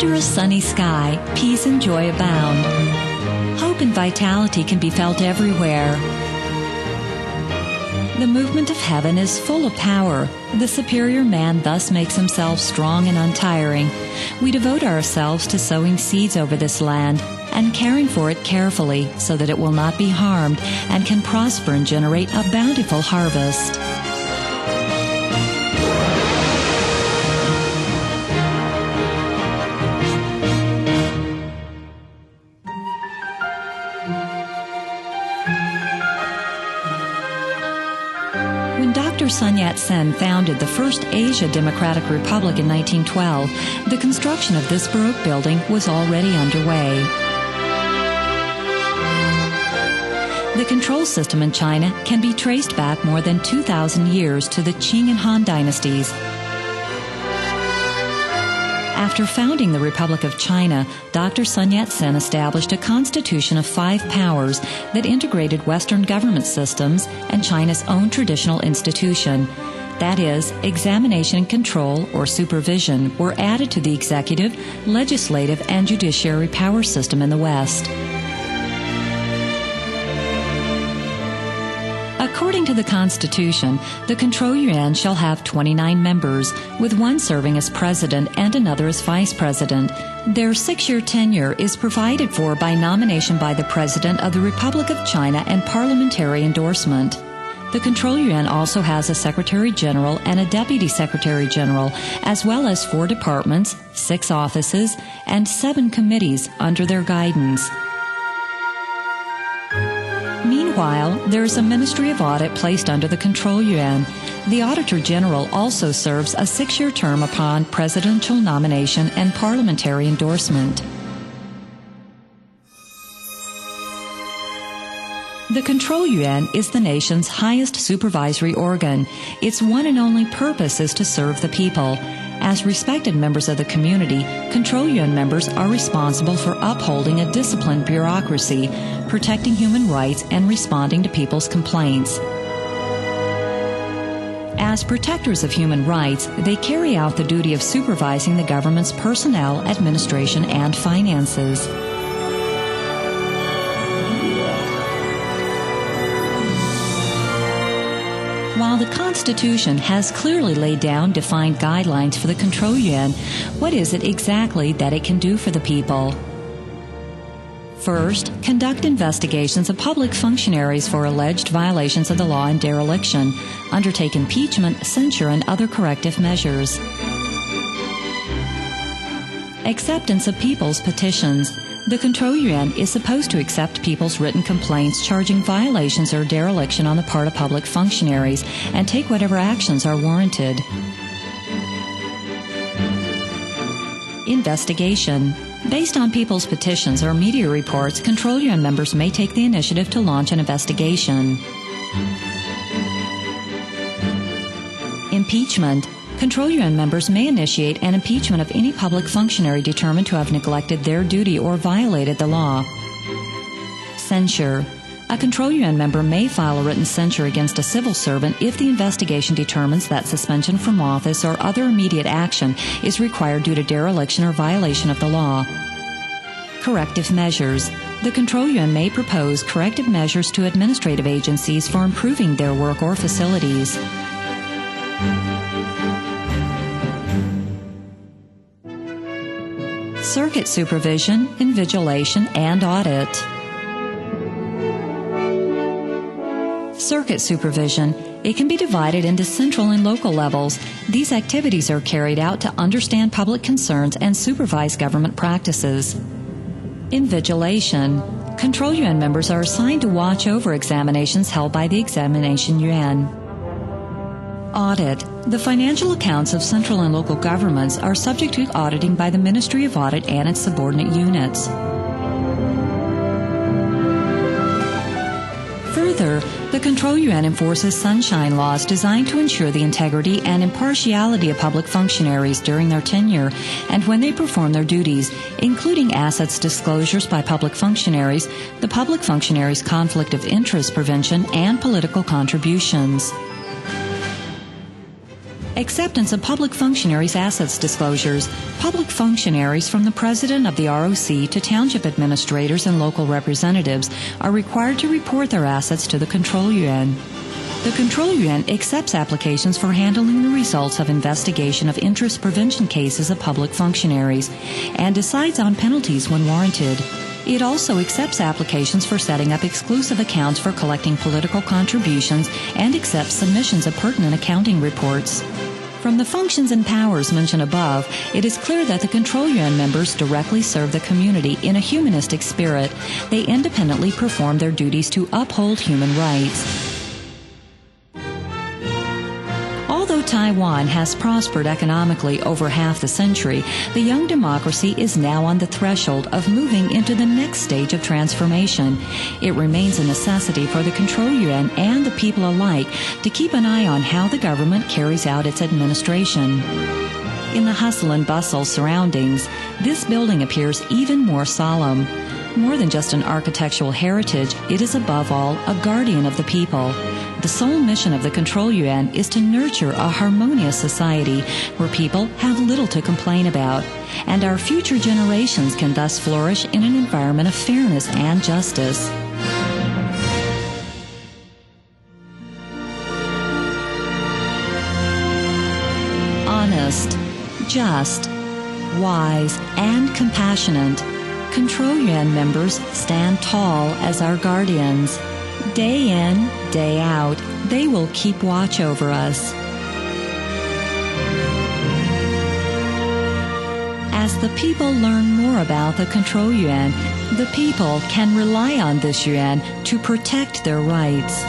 Under a sunny sky, peace and joy abound. Hope and vitality can be felt everywhere. The movement of heaven is full of power. The superior man thus makes himself strong and untiring. We devote ourselves to sowing seeds over this land and caring for it carefully so that it will not be harmed and can prosper and generate a bountiful harvest. When Dr. Sun Yat-sen founded the first Asia Democratic Republic in 1912, the construction of this Baroque building was already underway. The control system in China can be traced back more than 2,000 years to the Qing and Han dynasties. After founding the Republic of China, Dr. Sun Yat-sen established a constitution of 5 powers that integrated Western government systems and China's own traditional institution. That is, examination and control, or supervision, were added to the executive, legislative, and judiciary power system in the West. According to the Constitution, the Control Yuan shall have 29 members, with one serving as president and another as vice president. Their 6-year tenure is provided for by nomination by the President of the Republic of China and parliamentary endorsement. The Control Yuan also has a Secretary General and a Deputy Secretary General, as well as 4 departments, 6 offices, and 7 committees under their guidance. Meanwhile, there is a Ministry of Audit placed under the Control Yuan. The Auditor General also serves a 6-year term upon presidential nomination and parliamentary endorsement. The Control Yuan is the nation's highest supervisory organ. Its one and only purpose is to serve the people. As respected members of the community, Control Yuan members are responsible for upholding a disciplined bureaucracy, protecting human rights, and responding to people's complaints. As protectors of human rights, they carry out the duty of supervising the government's personnel, administration, and finances. While the Constitution has clearly laid down defined guidelines for the Control Yuan, what is it exactly that it can do for the people? First, conduct investigations of public functionaries for alleged violations of the law and dereliction, undertake impeachment, censure, and other corrective measures. Acceptance of people's petitions. The Control Yuan is supposed to accept people's written complaints charging violations or dereliction on the part of public functionaries and take whatever actions are warranted. Investigation. Based on people's petitions or media reports, Control Yuan members may take the initiative to launch an investigation. Impeachment. Control Yuan members may initiate an impeachment of any public functionary determined to have neglected their duty or violated the law. Censure. A Control Yuan member may file a written censure against a civil servant if the investigation determines that suspension from office or other immediate action is required due to dereliction or violation of the law. Corrective measures. The Control Yuan may propose corrective measures to administrative agencies for improving their work or facilities. Circuit supervision, invigilation, and audit. Circuit supervision. It can be divided into central and local levels. These activities are carried out to understand public concerns and supervise government practices. Invigilation. Control Yuan members are assigned to watch over examinations held by the Examination Yuan. Audit. The financial accounts of central and local governments are subject to auditing by the Ministry of Audit and its subordinate units. Further, the Control Yuan enforces sunshine laws designed to ensure the integrity and impartiality of public functionaries during their tenure and when they perform their duties, including assets disclosures by public functionaries, the public functionaries' conflict of interest prevention, and political contributions. Acceptance of public functionaries' assets disclosures. Public functionaries from the president of the ROC to township administrators and local representatives are required to report their assets to the Control Yuan. The Control Yuan accepts applications for handling the results of investigation of interest prevention cases of public functionaries and decides on penalties when warranted. It also accepts applications for setting up exclusive accounts for collecting political contributions and accepts submissions of pertinent accounting reports. From the functions and powers mentioned above, it is clear that the Control Yuan members directly serve the community in a humanistic spirit. They independently perform their duties to uphold human rights. Although Taiwan has prospered economically over half the century, the young democracy is now on the threshold of moving into the next stage of transformation. It remains a necessity for the Control Yuan and the people alike to keep an eye on how the government carries out its administration. In the hustle and bustle surroundings, this building appears even more solemn. More than just an architectural heritage, it is above all a guardian of the people. The sole mission of the Control Yuan is to nurture a harmonious society where people have little to complain about, and our future generations can thus flourish in an environment of fairness and justice. Honest, just, wise, and compassionate, Control Yuan members stand tall as our guardians. Day in, day out, they will keep watch over us. As the people learn more about the Control Yuan, the people can rely on this yuan to protect their rights.